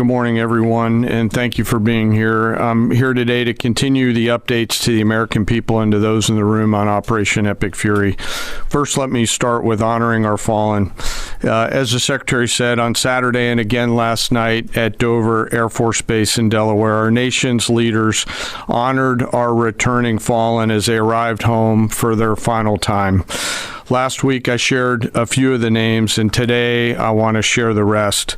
Good morning, everyone, and thank you for being here. I'm here today to continue the updates to the American people and to those in the room on Operation Epic Fury. First, let me start with honoring our fallen. As the Secretary said, on Saturday and again last night at Dover Air Force Base in Delaware, our nation's leaders honored our returning fallen as they arrived home for their final time. Last week, I shared a few of the names, and today I want to share the rest.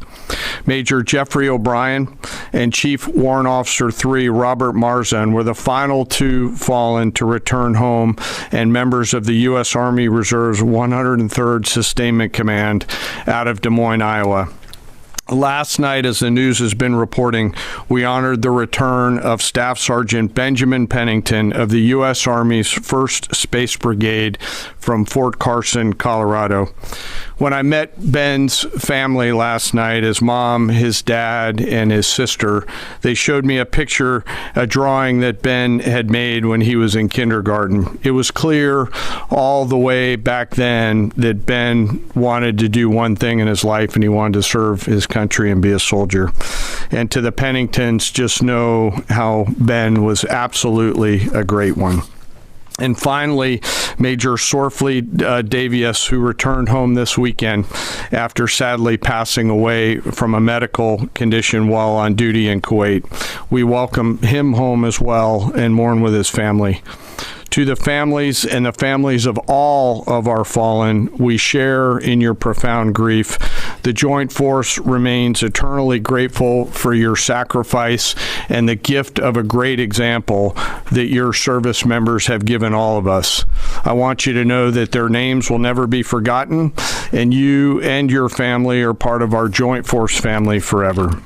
Major Jeffrey O'Brien and Chief Warrant Officer 3 Robert Marzan were the final two fallen to return home, and members of the U.S. Army Reserve's 103rd Sustainment Command out of Des Moines, Iowa. Last night, as the news has been reporting, we honored the return of Staff Sergeant Benjamin Pennington of the U.S. Army's 1st Space Brigade from Fort Carson, Colorado. When I met Ben's family last night, his mom, his dad, and his sister, they showed me a drawing that Ben had made when he was in kindergarten. It was clear all the way back then that Ben wanted to do one thing in his life, and he wanted to serve his country and be a soldier. And to the Penningtons, just know how Ben was absolutely a great one. And finally, Major Sorfleet Davies, who returned home this weekend after sadly passing away from a medical condition while on duty in Kuwait. We welcome him home as well and mourn with his family. To the families and the families of all of our fallen, we share in your profound grief. The Joint Force remains eternally grateful for your sacrifice and the gift of a great example that your service members have given all of us. I want you to know that their names will never be forgotten, and you and your family are part of our Joint Force family forever.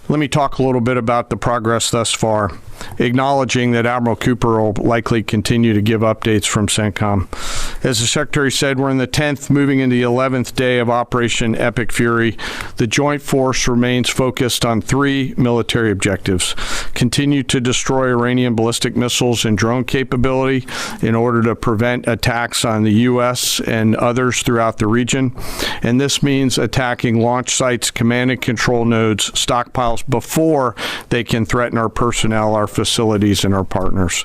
Let me talk a little bit about the progress thus far, acknowledging that Admiral Cooper will likely continue to give updates from CENTCOM. As the Secretary said, we're in the 10th, moving into the 11th day of Operation Epic Fury. The Joint Force remains focused on 3 military objectives: continue to destroy Iranian ballistic missiles and drone capability in order to prevent attacks on the U.S. and others throughout the region. And this means attacking launch sites, command and control nodes, stockpiles before they can threaten our personnel, our facilities, and our partners.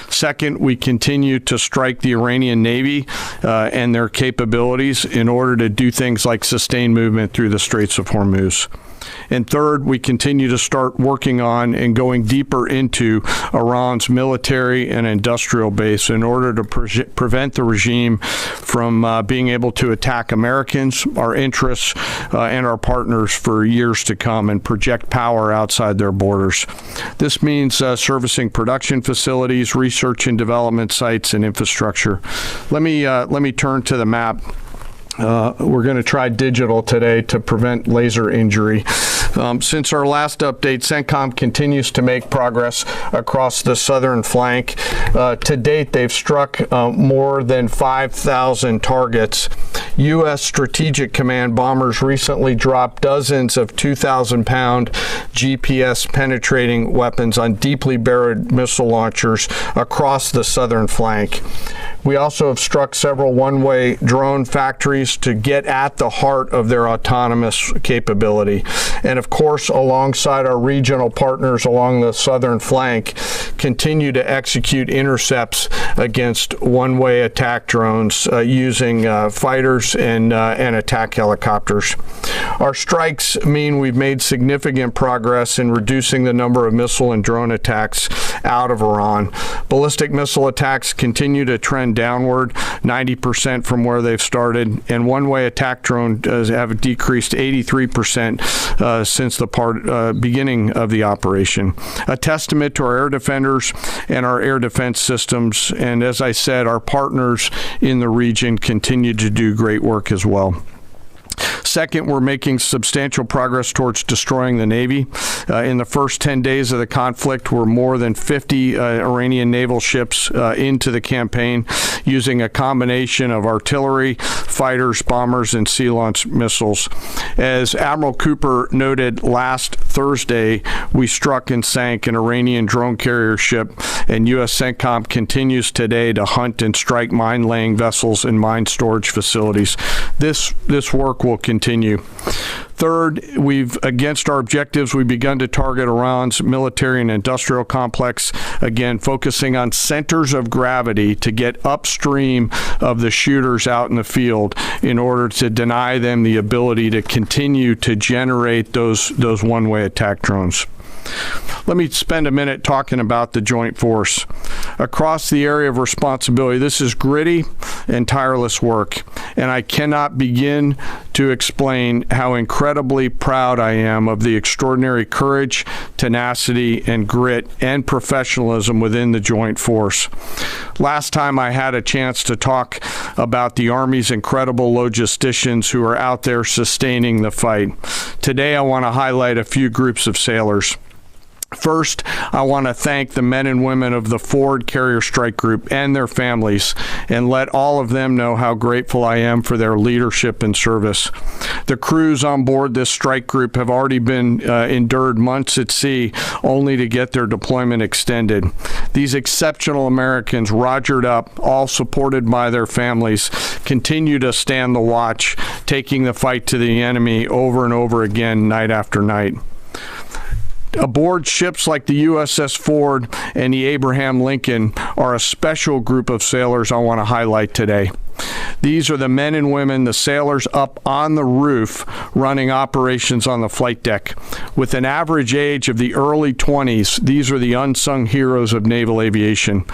Second, we continue to strike the Iranian Navy and their capabilities in order to do things like sustain movement through the Straits of Hormuz. And third, we continue to start working on and going deeper into Iran's military and industrial base in order to prevent the regime from being able to attack Americans, our interests, and our partners for years to come and project power outside their borders. This means servicing production facilities, research and development sites, and infrastructure. Let me turn to the map. We're going to try digital today to prevent laser injury. Since our last update, CENTCOM continues to make progress across the southern flank. To date, they've struck more than 5,000 targets. U.S. Strategic Command bombers recently dropped dozens of 2,000-pound GPS-penetrating weapons on deeply buried missile launchers across the southern flank. We also have struck several one-way drone factories to get at the heart of their autonomous capability. And of course, alongside our regional partners along the southern flank, continue to execute intercepts against one-way attack drones using fighters and attack helicopters. Our strikes mean we've made significant progress in reducing the number of missile and drone attacks out of Iran. Ballistic missile attacks continue to trend downward, 90% from where they've started, and one-way attack drones have decreased 83% since the beginning of the operation. A testament to our air defenders and our air defense systems, and as I said, our partners in the region continue to do great work as well. Second, we're making substantial progress towards destroying the Navy. In the first 10 days of the conflict, we're more than 50 Iranian naval ships into the campaign using a combination of artillery, fighters, bombers, and sea-launched missiles. As Admiral Cooper noted last Thursday, we struck and sank an Iranian drone carrier ship, and U.S. CENTCOM continues today to hunt and strike mine-laying vessels and mine storage facilities. This work will continue. Third, against our objectives, we've begun to target Iran's military and industrial complex, again, focusing on centers of gravity to get upstream of the shooters out in the field in order to deny them the ability to continue to generate those one-way attack drones. Let me spend a minute talking about the joint force. Across the area of responsibility, this is gritty and tireless work, and I cannot begin to explain how incredibly proud I am of the extraordinary courage, tenacity, and grit and professionalism within the joint force. Last time I had a chance to talk about the Army's incredible logisticians who are out there sustaining the fight. Today I want to highlight a few groups of sailors. First, I want to thank the men and women of the Forward Carrier Strike Group and their families, and let all of them know how grateful I am for their leadership and service. The crews on board this strike group have already been endured months at sea only to get their deployment extended. These exceptional Americans, rogered up, all supported by their families, continue to stand the watch, taking the fight to the enemy over and over again, night after night. Aboard ships like the USS Ford and the Abraham Lincoln are a special group of sailors I want to highlight today. These are the men and women, the sailors up on the roof running operations on the flight deck. With an average age of the early 20s, these are the unsung heroes of naval aviation.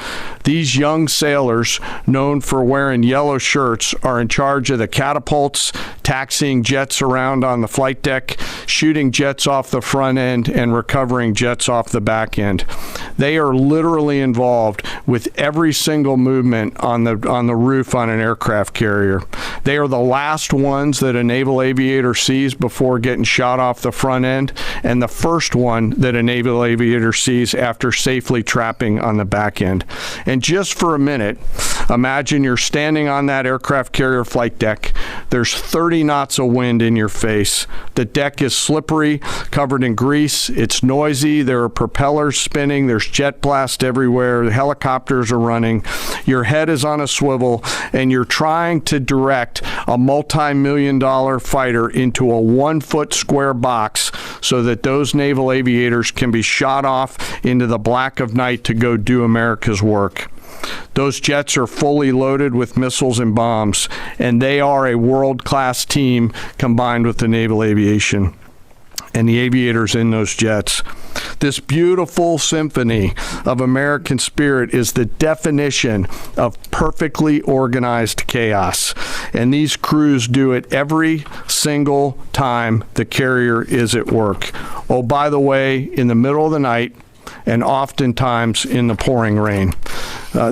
These young sailors, known for wearing yellow shirts, are in charge of the catapults, taxiing jets around on the flight deck, shooting jets off the front end, and recovering jets off the back end. They are literally involved with every single movement on the roof on an aircraft carrier. They are the last ones that a naval aviator sees before getting shot off the front end, and the first one that a naval aviator sees after safely trapping on the back end. And just for a minute, imagine you're standing on that aircraft carrier flight deck. There's 30 knots of wind in your face. The deck is slippery, covered in grease. It's noisy. There are propellers spinning. There's jet blast everywhere. The helicopters are running. Your head is on a swivel, and you're trying to direct a multi-million-dollar fighter into a 1-foot square box so that those naval aviators can be shot off into the black of night to go do America's work. Those jets are fully loaded with missiles and bombs, and they are a world-class team combined with the naval aviation and the aviators in those jets. This beautiful symphony of American spirit is the definition of perfectly organized chaos. And these crews do it every single time the carrier is at work. Oh, by the way, in the middle of the night, and oftentimes in the pouring rain.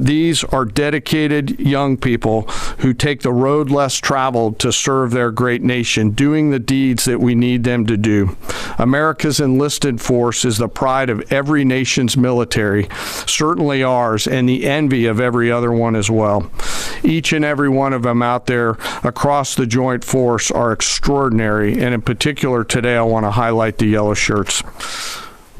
These are dedicated young people who take the road less traveled to serve their great nation, doing the deeds that we need them to do. America's enlisted force is the pride of every nation's military, certainly ours, and the envy of every other one as well. Each and every one of them out there across the joint force are extraordinary, and in particular today I want to highlight the yellow shirts.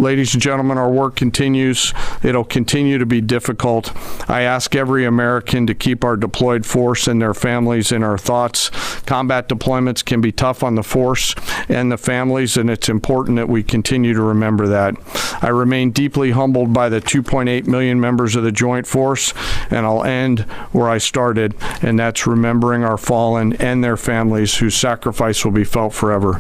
Ladies and gentlemen, our work continues. It'll continue to be difficult. I ask every American to keep our deployed force and their families in our thoughts. Combat deployments can be tough on the force and the families, and it's important that we continue to remember that. I remain deeply humbled by the 2.8 million members of the Joint Force, and I'll end where I started, and that's remembering our fallen and their families whose sacrifice will be felt forever.